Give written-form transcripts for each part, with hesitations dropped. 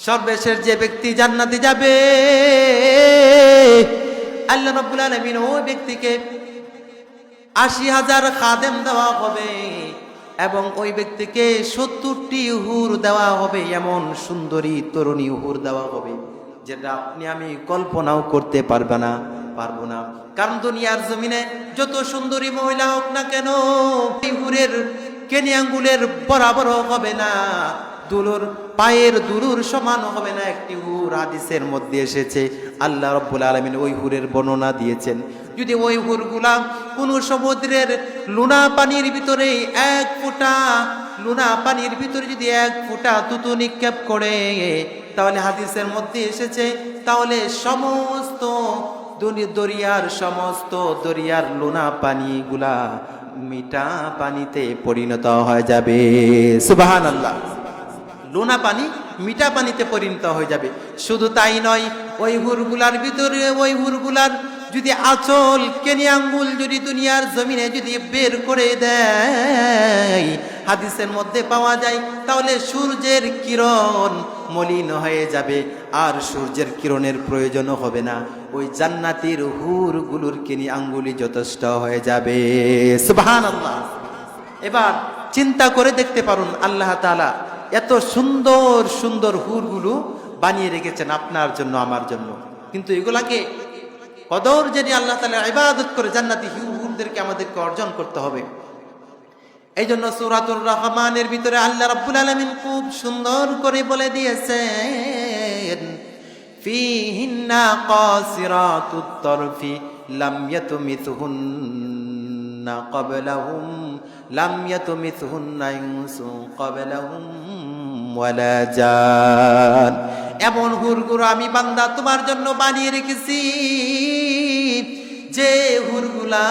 সর্বশেষ যে ব্যক্তি জান্নাতে যাবে, আল্লাহ রাব্বুল আলামিন ওই ব্যক্তিকে ৮০,০০০ খাদেম দেওয়া হবে এবং ওই ব্যক্তিকে ৭০টি হুর দেওয়া হবে। এমন সুন্দরী তরুণী হুর দেওয়া হবে যেটা আপনি আমি কল্পনাও করতে পারবো না। কারণ দুনিয়ার জমিনে যত সুন্দরী মহিলা হোক না কেন, এই হুরের কেনি আঙ্গুলের বরাবর হবে না, দুলুর পায়ের দুলুর সমান হবে না একটি হুর। হাদিসের মধ্যে এসেছে, আল্লাহ রাব্বুল আলামিন ওই হুরের বর্ণনা দিয়েছেন। যদি ওই হুরগুলা কোন সমুদ্রের লুনা পানির ভিতরে এক ফোঁটা লুনা পানির ভিতরে যদি এক ফোঁটা তুতু নিক্ষেপ করে, তাহলে হাদিসের মধ্যে এসেছে, তাহলে সমস্ত দরিয়ার লুনা পানিগুলা মিঠা পানিতে পরিণত হয়ে যাবে। সুবহানাল্লাহ। লুনা পানি মিঠা পানিতে পরিণত হয়ে যাবে। শুধু তাই নয়, ওই হুরগুলার ভিতরে ওই হুরগুলার যদি আঁচল কেনি আঙ্গুল যদি দুনিয়ার জমিনে যদি বের করে দেয়, হাদিসের মধ্যে পাওয়া যায়, তাহলে সূর্যের কিরণ মলিন হয়ে যাবে আর সূর্যের কিরণের প্রয়োজন হবে না। ওই জান্নাতের হুরগুলোর কেনি আঙ্গুলি যথেষ্ট হয়ে যাবে। সুবহানাল্লাহ। এবার চিন্তা করে দেখতে পারুন, আল্লাহ তাআলা এত সুন্দর সুন্দর হুরগুলো বানিয়ে রেখেছেন আপনার জন্য আমার জন্য, কিন্তু এগুলাকে কদর যদি আল্লাহ তাআলা ইবাদত করে জান্নাতি হুরদেরকে আমাদেরকে অর্জন করতে হবে। এই জন্য সূরাতুর রহমানের ভিতরে আল্লাহ রাব্বুল আলামিন খুব সুন্দর করে বলে দিয়েছেন, ফীহিন্না কাসিরাতুত তারফি লাম ইয়াতমিথুহুন্না ইনসুন ক্বাবলাহুম ওয়ালা জান। এমন হুরগুলো আমি বান্দা তোমার জন্য বানিয়ে রেখেছি, যে হুরগুলা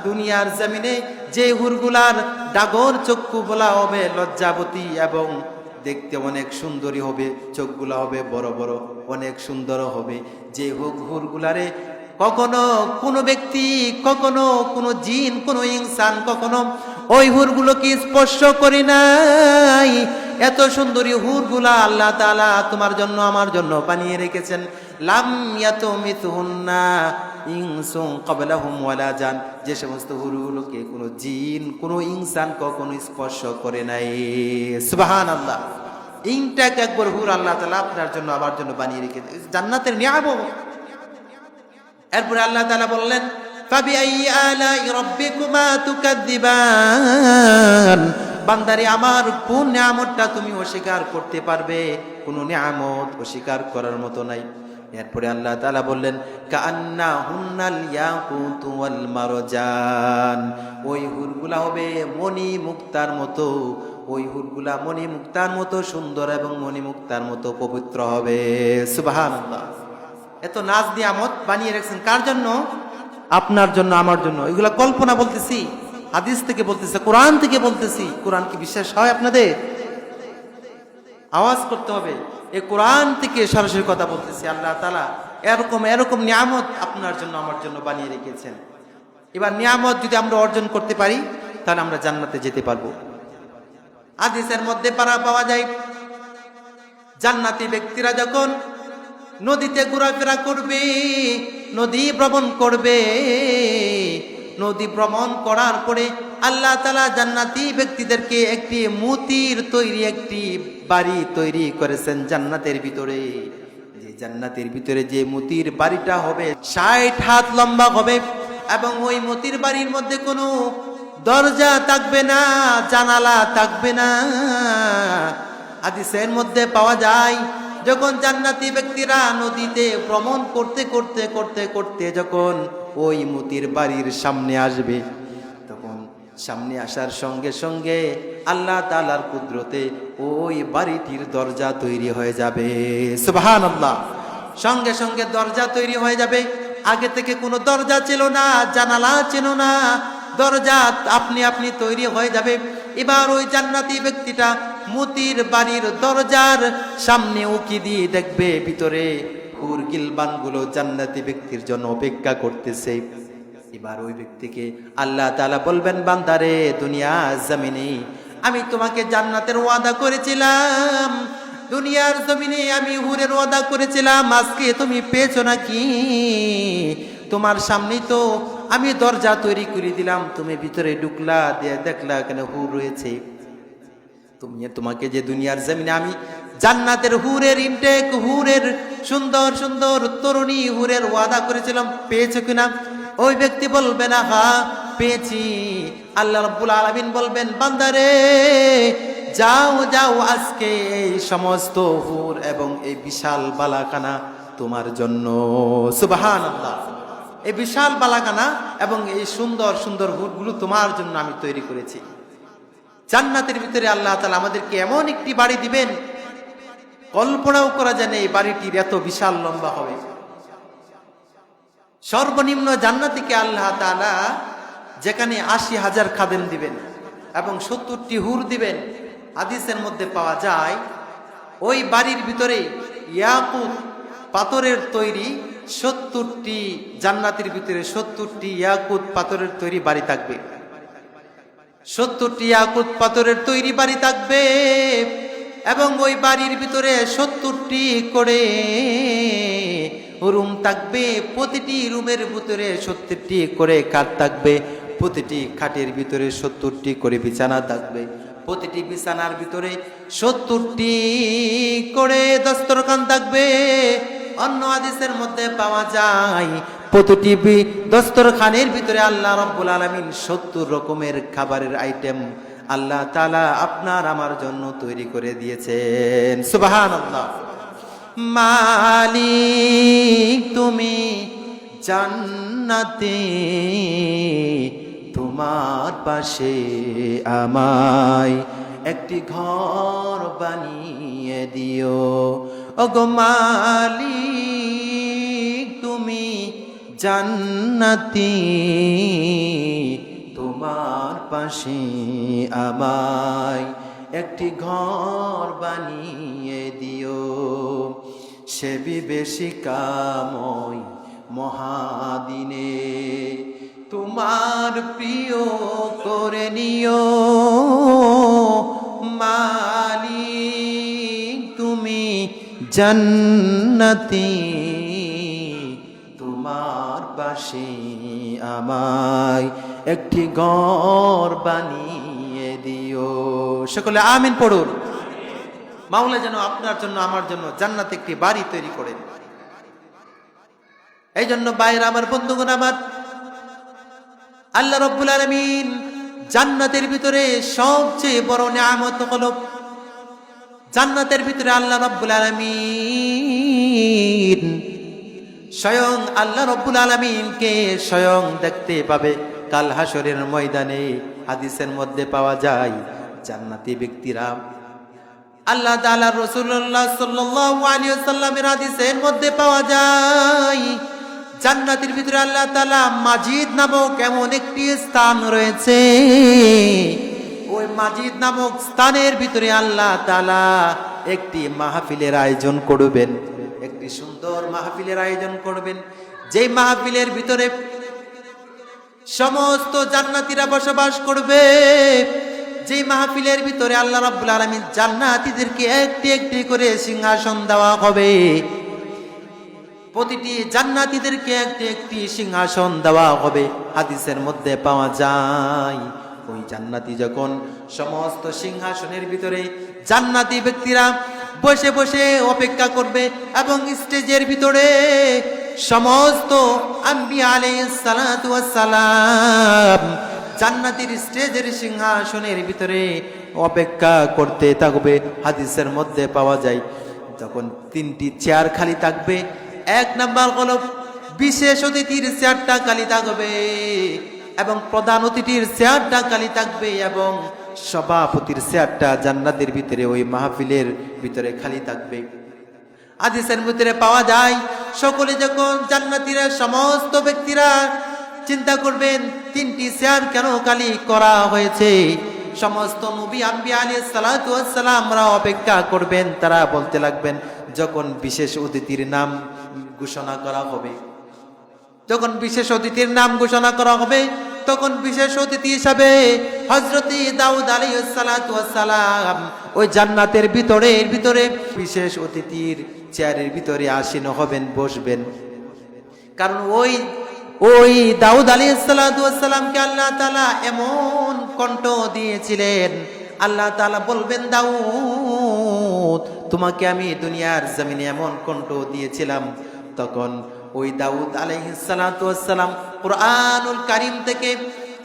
দুনিয়ার জমিনে, যে হুরগুলার ডাগর চক্ষু বলা হবে লজ্জাবতী এবং দেখতে অনেক সুন্দরী হবে, চোখগুলা হবে বড় বড়, অনেক সুন্দর হবে। যে হুরগুলারে কখনো কোনো ব্যক্তি, কখনো কোনো জিন, কোনো ইনসান কখনো ওই হুরগুলোকে স্পর্শ করি নাই। এত সুন্দরী হুরগুলা আল্লাহ তাআলা তোমার জন্য আমার জন্য বানিয়ে রেখেছেন। লাম ইয়াতমিথুহুন্না ইনসুন ক্বাবলাহুম ওয়ালা জান, যে সমস্ত হুরগুলোকে কোনো জিন, কোনো ইনসান কখনো স্পর্শ করে নাই। সুবহানাল্লাহ। ইনটাক একবার হুর আল্লাহ তাআলা আপনার জন্য আমার জন্য বানিয়ে রেখেছেন, জান্নাতের নিয়ামত। এরপরে আল্লাহ তাআলা বললেন, ফাবিআইয়ি আলাই রাব্বিকুমা তুকাযযিবান। বান্দারে আমার কোন নিয়ামতটা তুমি অস্বীকার করতে পারবে? কোন নিয়ামত অস্বীকার করার মতো নাই। এরপরে আল্লাহ তাআলা বললেন, কাআন্নাহুন্নাল ইয়াকুতু ওয়াল মারজান। ওই হুরগুলা হবে মণি মুক্তার মতো, ওই হুরগুলা মণি মুক্তার মতো সুন্দর এবং মণি মুক্তার মতো পবিত্র হবে। সুবহানাল্লাহ। এত নাজ নিয়ামত বানিয়ে রেখেছেন কার জন্য? আপনার জন্য, আমার জন্য। এগুলা কল্পনা বলতেছি, হাদিস থেকে বলতেছি, কোরআন থেকে বলতেছি। কোরআন কি বিশ্বাস হয় আপনাদের? আওয়াজ করতে হবে। এই কোরআন থেকে সরাসরি কথা বলতেছি। আল্লাহ তাআলা এরকম নিয়ামত আপনার জন্য আমার জন্য বানিয়ে রেখেছেন। এবার নিয়ামত যদি আমরা অর্জন করতে পারি, তাহলে আমরা জান্নাতে যেতে পারবো। হাদিসের মধ্যে পাওয়া যায়, জান্নাতি ব্যক্তিরা যখন নদীতে ঘোরাফেরা করবে, নদী ভ্রমণ করবে, নদী ভ্রমণ করার পরে আল্লাহ তাআলা জান্নাতি ব্যক্তিদেরকে একটি মুতির তৈরি একটি বাড়ি তৈরি করেছেন জান্নাতের ভিতরে। যে জান্নাতের ভিতরে যে মুতির বাড়িটা হবে ৬০ হাত লম্বা হবে এবং ওই মুতির বাড়ির মধ্যে কোনো দরজা থাকবে না, জানালা থাকবে না। হাদিসের মধ্যে পাওয়া যায়, যখন জান্নাতি ব্যক্তিরা নদীতে ভ্রমণ করতে করতে করতে করতে যখন ওই মুতির বাড়ির সামনে আসবে, তখন সামনে আসার সঙ্গে সঙ্গে আল্লাহ তাআলার কুদরতে ওই বাড়িটির দরজা তৈরি হয়ে যাবে। সুবহানাল্লাহ। সঙ্গে সঙ্গে দরজা তৈরি হয়ে যাবে। আগে থেকে কোনো দরজা ছিল না, জানালা ছিল না, দরজা আপনি আপনি তৈরি হয়ে যাবে। এবার ওই জান্নাতি ব্যক্তিটা মুতির বাড়ির দরজার সামনে উকি দিয়ে দেখবে ভিতরে হুর গিলবানগুলো জান্নাতি ব্যক্তির জন্য অপেক্ষা করতেছে। এবার ওই ব্যক্তিকে আল্লাহ তাআলা বলবেন, বান্দারে দুনিয়া জমিনে আমি তোমাকে জান্নাতের ওয়াদা করেছিলাম, দুনিয়ার জমিনে আমি হুরের ওয়াদা করেছিলাম, আজকে তুমি পেয়েছো নাকি? তোমার সামনেই তো আমি দরজা তৈরি করে দিলাম, তুমি ভিতরে ঢুকলা, দিয়ে দেখলা এখানে হুর রয়েছে। তোমাকে যে দুনিয়ার জমিনে আমি জান্নাতের হুরের ইনটেক, হুরের সুন্দর সুন্দর তরুণী হুরের ওয়াদা করেছিলাম, পেয়েছো কিনা? ওই ব্যক্তি বলবে না হ্যাঁ পেয়েছি। আল্লাহ রাব্বুল আলামিন বলবেন, বান্দারে যাও যাও, আজকে এই সমস্ত হুর এবং এই বিশাল বালাখানা তোমার জন্য। সুবহানাল্লাহ। এই বিশাল বালাখানা এবং এই সুন্দর সুন্দর হুরগুলো তোমার জন্য আমি তৈরি করেছি। জান্নাতের ভিতরে আল্লাহ তাআলা আমাদেরকে এমন একটি বাড়ি দিবেন, কল্পনাও করা যায় না এই বাড়িটির এত বিশাল লম্বা হবে। সর্বনিম্ন জান্নাতীকে আল্লাহ তাআলা যেখানে ৮০,০০০ খাদেম দিবেন এবং ৭০টি হুর দিবেন, হাদিসের মধ্যে পাওয়া যায় ওই বাড়ির ভিতরে ইয়াকুত পাথরের তৈরি ৭০টি, জান্নাতের ভিতরে ৭০টি ইয়াকুত পাথরের তৈরি বাড়ি থাকবে। ৭০টি ইয়াকুত পাথরের তৈরি বাড়ি থাকবে এবং ওই বাড়ির ভিতরে ৭০টি করে রুম থাকবে। প্রতিটি রুমের ভিতরে ৭০টি করে খাট থাকবে। প্রতিটি খাটের ভিতরে ৭০টি করে বিছানা থাকবে। প্রতিটি বিছানার ভিতরে ৭০টি করে দস্তরখান থাকবে। অন্য হাদিসের মধ্যে পাওয়া যায় প্রতিটি দস্তরখানের ভিতরে আল্লাহ রাব্বুল আলামিন ৭০ রকমের খাবারের আইটেম আল্লাহ তাআলা আপনার আমার জন্য তৈরি করে দিয়েছেন। সুবহানাল্লাহ। মালিক তুমি জান্নাতে, তোমার পাশে আমায় একটি ঘর বানিয়ে দিও। ওগো মালিক তুমি জান্নাতি, তোমার পাশে আমায় একটি ঘর বানিয়ে দিও। সে বিবেশিকাময় মহাদিনে তোমার প্রিয় করে নিও। মালিক তুমি জান্নাতি, তোমার পাশে আমায় একটি ঘর বানিয়ে দিও। সকলে আমিন পড়ুন। মাওলা যেন আপনার জন্য আমার জন্য জান্নাতে একটি বাড়ি তৈরি করেন। এই জন্য বাইরে আমার বন্ধুগণ আমার, আল্লাহ রাব্বুল আলামিন জান্নাতের ভিতরে সবচেয়ে বড় নিয়ামত হলো জান্নাতের ভিতরে আল্লাহ রাব্বুল আলামিন স্বয়ং আল্লাহ রাব্বুল আলামিনকে স্বয়ং দেখতে পাবে কাল হাসরের ময়দানে। হাদিসের মধ্যে পাওয়া যায় জান্নাতি ব্যক্তিরা আল্লাহ তাআলা রাসূলুল্লাহ সাল্লাল্লাহু আলাইহি ওয়াসাল্লামের হাদিসের মধ্যে পাওয়া যায় জান্নাতের ভিতরে আল্লাহ তাআলা মাজিদ নামক এমন একটি স্থান রয়েছে। ওই মাজিদ নামক স্থানের ভিতরে আল্লাহ তাআলা একটি মাহফিলের আয়োজন করবেন, একটি সুন্দর মাহফিলের আয়োজন করবেন। যেই মাহফিলের ভিতরে সমস্ত জান্নাতীরা বসবাস করবে। যেই মাহফিলের ভিতরে আল্লাহ রাব্বুল আলামিন জান্নাতীদেরকে একটি একটি করে সিংহাসন দেওয়া হবে। প্রতিটি জান্নাতীদেরকে একটি একটি সিংহাসন দেওয়া হবে। হাদিসের মধ্যে পাওয়া যায় ওই জান্নাতি যখন সমস্ত সিংহাসনের ভিতরে জান্নাতি ব্যক্তিরা বসে বসে অপেক্ষা করবে এবং স্টেজের ভিতরে সমস্ত আম্বিয়া আলাইহিস সালাতু ওয়াস সালাম জান্নাতের স্টেজের সিংহাসনের ভিতরে অপেক্ষা করতে থাকবে। হাদিসের মধ্যে পাওয়া যায় যখন 3টি চেয়ার খালি থাকবে, এক নাম্বার হলো বিশেষ অতিথির চেয়ারটা খালি থাকবে এবং প্রধান অতিথির চেয়ারটা খালি থাকবে এবং সভাপতির চেয়ারটা জান্নাতের ভিতরে ওই মাহফিলের ভিতরে খালি থাকবে। হাদিসের ভিতরে পাওয়া যায় সকলে যখন জান্নাতীরা সমস্ত ব্যক্তিরা চিন্তা করবেন 3টি চেয়ার কেন খালি করা হয়েছে। সমস্ত নবী আম্বিয়া আলাইহিস সালাতু ওয়াস সালামরা অপেক্ষা করবেন। তারা বলতে লাগবেন যখন বিশেষ অতিথির নাম ঘোষণা করা হবে, যখন বিশেষ অতিথির নাম ঘোষণা করা হবে তখন বিশেষ অতিথি হিসাবে হযরত দাউদ আলাইহিস সালাতু ওয়াস সালাম ওই জান্নাতের ভিতরে বিশেষ অতিথির চেয়ারের ভিতরে আসীন হবেন, বসবেন। কারণ ওই দাউদ আলাইহিস সালাতু ওয়াস সালামকে আল্লাহ তাআলা এমন কণ্ঠ দিয়েছিলেন, আল্লাহ তাআলা বলবেন, দাউদ তোমাকে আমি দুনিয়ার জমিনে এমন কণ্ঠ দিয়েছিলাম। তখন ওই দাউদ আলাইহিস সালাতু ওয়াস সালাম কুরআনুল কারীম থেকে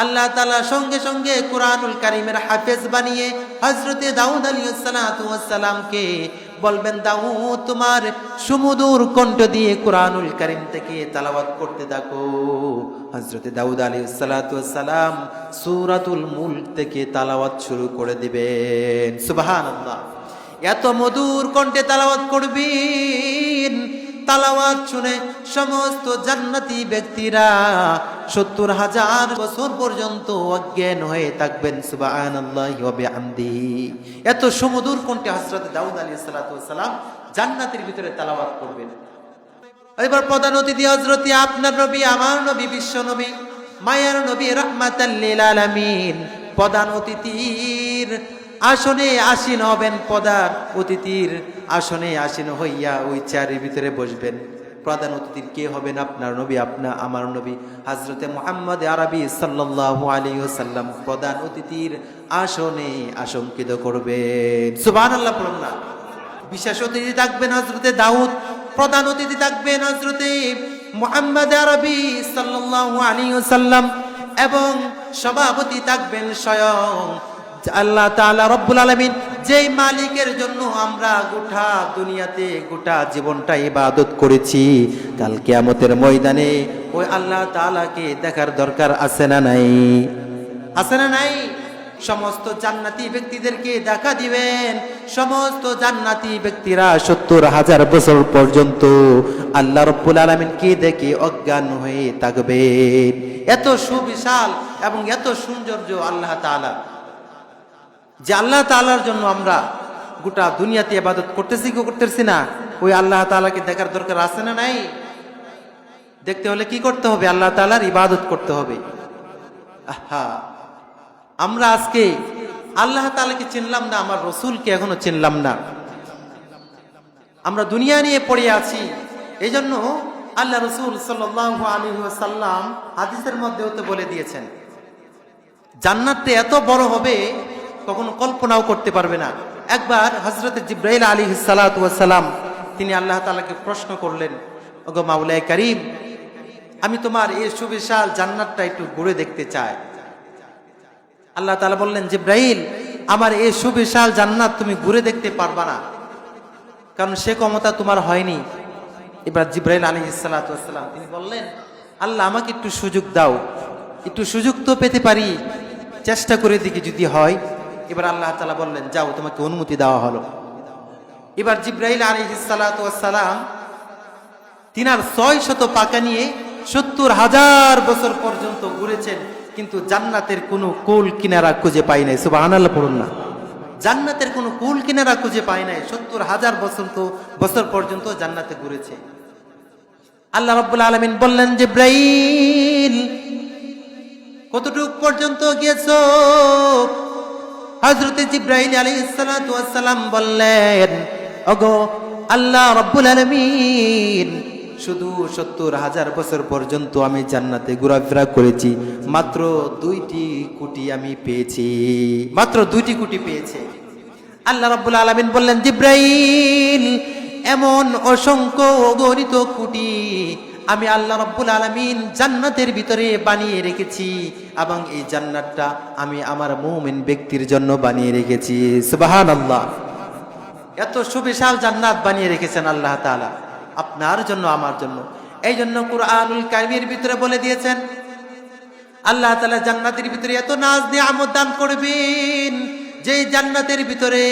আল্লাহ তাআলা সঙ্গে সঙ্গে কুরআনুল কারীমের হাফেজ বানিয়ে হযরতে দাউদ আলাইহিস সালাতু ওয়াস সালামকে বলবেন, দাউদ তোমার সুমধুর কণ্ঠ দিয়ে কুরআনুল কারীম থেকে তেলাওয়াত করতে থাকো। হযরতে দাউদ আলাইহিস সালাতু ওয়াস সালাম সূরাতুল মুলক থেকে তেলাওয়াত শুরু করে দিবেন। সুবহানাল্লাহ। এত মধুর কণ্ঠে তেলাওয়াত করবেন, তেলাওয়াত শুনে সমস্ত জান্নাতি ব্যক্তিরা ৭০,০০০ বছর পর্যন্ত অজ্ঞান হয়ে থাকবেন। সুবহানাল্লাহি ওয়া বিহামদিহি। এত সুমধুর কণ্ঠে হযরত দাউদ আলাইহিস সালাতু ওয়াস সালাম জান্নাতের ভিতরে তেলাওয়াত করবেন। এবার প্রধান অতিথি হযরতে আপনার নবী, আমার নবী, বিশ্ব নবী, মায়ার নবী, রাহমাতাল লিল আলামিন প্রধান অতিথির আসনে আসীন হবেন। প্রধান অতিথির আসনে আসীন হইয়া ওই চেয়ারের ভিতরে বসবেন। প্রধান অতিথির কে হবেন? আপনার নবী, আমার নবী হযরতে মুহাম্মদ আরবি সাল্লাল্লাহু আলাইহি ওয়াসাল্লাম প্রধান অতিথির আসনে আসংকিত করবেন। সুবহানাল্লাহ পড়ুন না। বিশেষ অতিথি থাকবেন হযরতে দাউদ, প্রধান অতিথি থাকবেন হযরতে মুহাম্মদ আরবি সাল্লাল্লাহু আলাইহি ওয়াসাল্লাম এবং সভাপতি থাকবেন স্বয়ং আল্লাহ তাআলা রব্বুল আলামিন, যেই মালিকের জন্য আমরা গোটা দুনিয়াতে গোটা জীবনটা ইবাদত করেছি। কাল কিয়ামতের ময়দানে ওই আল্লাহ তাআলাকে দেখার দরকার আছে না নাই? আছে না নাই? সমস্ত জান্নাতি ব্যক্তিদেরকে দেখা দিবেন। সমস্ত জান্নাতি ব্যক্তিরা ৭০,০০০ বছর পর্যন্ত আল্লাহ রব্বুল আলামিনকে দেখে অজ্ঞান হয়ে থাকবেন। এত সুবিশাল এবং এত সৌন্দর্য আল্লাহ তাআলা, যে আল্লাহ তাআলার জন্য আমরা গোটা দুনিয়াতে ইবাদত করতেছি কি করতেছি না? ওই আল্লাহ তাআলাকে দেখার দরকার আছে না নাই? দেখতে হলে কি করতে হবে? আল্লাহ তাআলার ইবাদত করতে হবে। আহা, আমরা আজকে আল্লাহ তাআলাকে চিনলাম না, আমার রসুলকে এখনো চিনলাম না। আমরা দুনিয়া নিয়ে পড়ে আছি। এই জন্য আল্লাহ রসুল সাল্লাল্লাহু আলাইহি ওয়াসাল্লাম হাদিসের মধ্যেও তো বলে দিয়েছেন, জান্নাতে এত বড় হবে কখনো কল্পনাও করতে পারবে না। একবার হযরতে জিবরাইল আলাইহিস সালাতু ওয়াস সালাম তিনি আল্লাহ তাআলাকে প্রশ্ন করলেন, ওগো মাওলায়ে কারীম, আমি তোমার এই সুবিশাল জান্নাতটা একটু ঘুরে দেখতে চাই। আল্লাহ তাআলা বললেন, জিবরাইল, আমার এই সুবিশাল জান্নাত তুমি ঘুরে দেখতে পারবা না, কারণ সে ক্ষমতা তোমার হয়নি। এবার জিবরাইল আলাইহিস সালাতু ওয়াস সালাম তিনি বললেন, আল্লাহ আমাকে একটু সুযোগ দাও, একটু সুযোগ তো পেতে পারি, চেষ্টা করে দেখি যদি হয়। এবার আল্লাহ তাআলা বললেন, যাও, তোমাকে অনুমতি দেওয়া হলো। এবার জিবরাইল আলাইহিস সালাতু ওয়াস সালাম তিনার ৬০০ পাকা নিয়ে ৭০,০০০ বছর পর্যন্ত ঘুরেছেন, কিন্তু জান্নাতের কোনো কুল কিনারা খুঁজে পাই নাই। সুবহানাল্লাহ পড়ুন না। জান্নাতের কোনো কুল কিনারা খুঁজে পাই নাই। ৭০,০০০ বছর পর্যন্ত জান্নাতে ঘুরেছে। আল্লাহ রাব্বুল আলামিন বললেন, জিবরাইল, কতটুক পর্যন্ত গিয়েছো? হযরতে জিবরাইল আলাইহিস সালাতু ওয়াস সালাম বললেন, ওগো আল্লাহ রাব্বুল আলামিন, শুধু ৭০,০০০ বছর পর্যন্ত আমি জান্নাতে ঘোরাফেরা করেছি, মাত্র ২টি কুটি আমি পেয়েছি, মাত্র ২টি কুটি পেয়েছে। আল্লাহ রাব্বুল আলামিন বললেন, জিবরাইল, এমন অসংখ্য অগণিত কুটি আমি আল্লাহ রাব্বুল আলামিন জান্নাতের ভিতরে বানিয়ে রেখেছি, এবং এই জান্নাতটা আমি আমার মুমিন ব্যক্তির জন্য বানিয়ে রেখেছি। সুবহানাল্লাহ। এত সুবিশাল জান্নাত বানিয়ে রেখেছেন আল্লাহ তাআলা আপনার জন্য, আমার জন্য। এই জন্য কুরআনুল কারীমের ভিতরে বলে দিয়েছেন, আল্লাহ তাআলা জান্নাতের ভিতরে এত নাজ নিয়ামত দান করবেন, যে জান্নাতের ভিতরে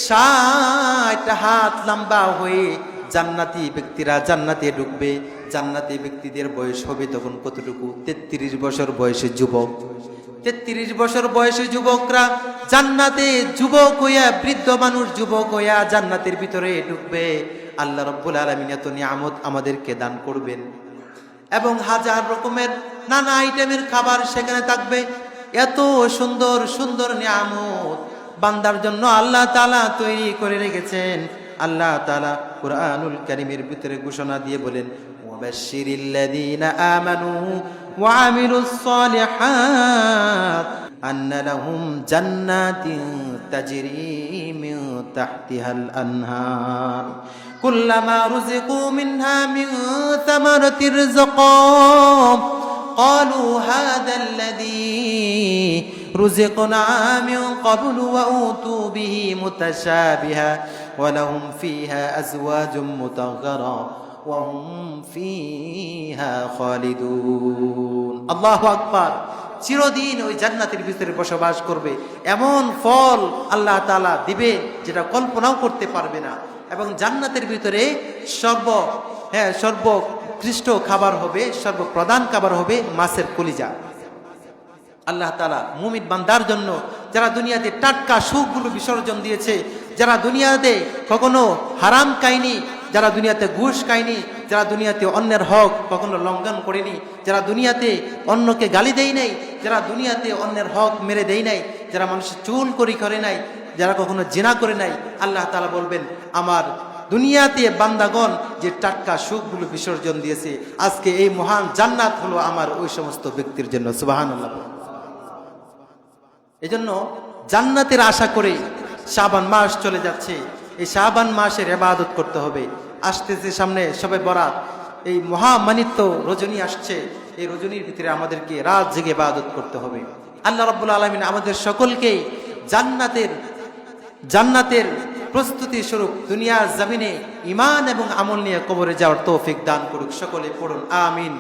৬০ হাত লম্বা হয়ে জান্নাতি ব্যক্তিরা জান্নাতে ঢুকবে। জান্নাতি ব্যক্তিদের বয়স হবে তখন কতটুকু? ৩৩ বছর বয়সে যুবক। ৩৩ বছর বয়সে যুবকরা জান্নাতে যুবক হইয়া, বৃদ্ধ মানুষ যুবক হইয়া জান্নাতের ভিতরে ঢুকবে। আল্লাহ রাব্বুল আলামিন এত নিয়ামত আমাদেরকে দান করবেন, এবং হাজার রকমের নানা আইটেমের খাবার সেখানে থাকবে। এত সুন্দর সুন্দর নিয়ামত বান্দার জন্য আল্লাহ তাআলা তৈরি করে রেখেছেন। আল্লাহ তাআলা কুরআনুল কারীমের ভিতরে ঘোষণা দিয়ে বলেন, ওয়াবাশশিরিল্লাযীনা আমানু ওয়া আমিলুস সালিহাত আন্না লাহুম জান্নাতিন তাজরি মিন তাহতিহাল আনহার কুল্লামা রুযিকু মিনহা মিন সামারাতির রিজকাম قالوا هذا الذي رزقنا من قبل وأوتوا به متشابها ولهم فيها أزواج مطهرة وهم فيها خالدون الله أكبر চিরদিন ওই জান্নাতের ভিতরে বসবাস করবে। এমন ফল আল্লাহ তাআলা দিবে যেটা কল্পনাও করতে পারবে না। এবং জান্নাতের ভিতরে সর্বোৎকৃষ্ট খাবার হবে, সর্বপ্রধান খাবার হবে মাছের কলিজা। আল্লাহ তাআলা মুমিন বান্দার জন্য, যারা দুনিয়াতে টাটকা সুখগুলো বিসর্জন দিয়েছে, যারা দুনিয়াতে কখনো হারাম খায়নি, যারা দুনিয়াতে ঘুষ খায়নি, যারা দুনিয়াতে অন্যের হক কখনো লঙ্ঘন করেনি, যারা দুনিয়াতে অন্যকে গালি দেয় নাই, যারা দুনিয়াতে অন্যের হক মেরে দেয় নাই, যারা মানুষের চুল করে নাই, যারা কখনো জিনা করে নাই, আল্লাহ তাআলা বলবেন আমার দুনিয়াতে বান্দাগণ যে টাটকা সুখগুলো বিসর্জন দিয়েছে, আজকে এই মহান জান্নাত হলো আমার ওই সমস্ত ব্যক্তির জন্য। সুবহানাল্লাহ। এজন্য জান্নাতের আশা করে শাবান মাস চলে যাচ্ছে, এই শাবান মাসের ইবাদত করতে হবে। আসতেছে সামনে শবে বরাত, এই মহামানিত্য রজনী আসছে, এই রজনীর ভিতরে আমাদেরকে রাত জেগে ইবাদত করতে হবে। আল্লাহ রাব্বুল আলামিন আমাদের সকলকে জান্নাতের প্রস্তুতি স্বরূপ দুনিয়ার জমিনে ঈমান এবং আমল নিয়ে কবরে যাওয়ার তৌফিক দান করুক। সকলে পড়ুন আমিন।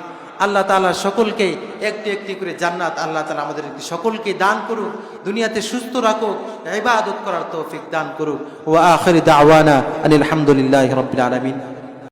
আল্লাহ তাআলা সকলকে একটি একটি করে জান্নাত আল্লাহ তাআলা আমাদের সকলকে দান করুক, দুনিয়াতে সুস্থ রাখুক, ইবাদত করার তৌফিক দান করুক। ওয়া আখির দাওয়ানা আনিল হামদুলিল্লাহি রাব্বিল আলামিন।